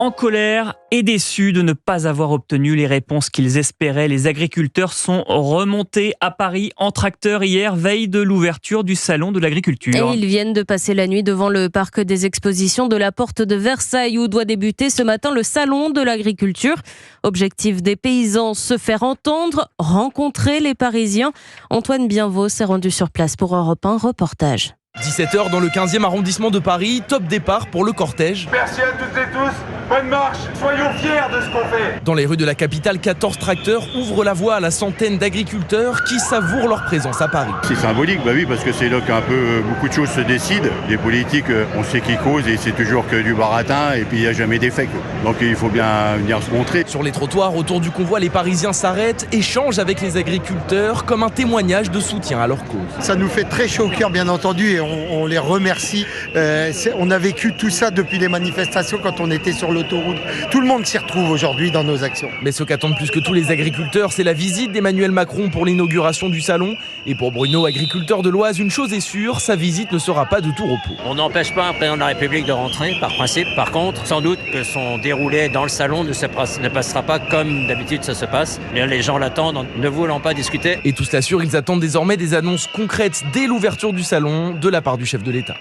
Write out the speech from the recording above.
En colère et déçus de ne pas avoir obtenu les réponses qu'ils espéraient, les agriculteurs sont remontés à Paris en tracteur hier, veille de l'ouverture du salon de l'agriculture. Et ils viennent de passer la nuit devant le parc des expositions de la Porte de Versailles où doit débuter ce matin le salon de l'agriculture. Objectif des paysans, se faire entendre, rencontrer les Parisiens. Antoine Bienvaux s'est rendu sur place pour Europe 1 reportage. 17h dans le 15e arrondissement de Paris, top départ pour le cortège. Merci à toutes et tous, bonne marche, soyons fiers de ce qu'on fait. Dans les rues de la capitale, 14 tracteurs ouvrent la voie à la centaine d'agriculteurs qui savourent leur présence à Paris. C'est symbolique, oui, parce que c'est là qu'un peu beaucoup de choses se décident. Les politiques, on sait qui cause et c'est toujours que du baratin et puis il n'y a jamais d'effet. Donc il faut bien venir se montrer. Sur les trottoirs autour du convoi, les Parisiens s'arrêtent, échangent avec les agriculteurs comme un témoignage de soutien à leur cause. Ça nous fait très chaud au cœur, bien entendu, et on les remercie. On a vécu tout ça depuis les manifestations quand on était sur l'autoroute. Tout le monde s'y retrouve aujourd'hui dans nos actions. Mais ce qu'attendent plus que tous les agriculteurs, c'est la visite d'Emmanuel Macron pour l'inauguration du salon. Et pour Bruno, agriculteur de l'Oise, une chose est sûre, sa visite ne sera pas de tout repos. On n'empêche pas un président de la République de rentrer, par principe. Par contre, sans doute que son déroulé dans le salon ne passera pas comme d'habitude ça se passe. Les gens l'attendent, ne voulant pas discuter. Et tous l'assurent, ils attendent désormais des annonces concrètes dès l'ouverture du salon de la part du chef de l'État.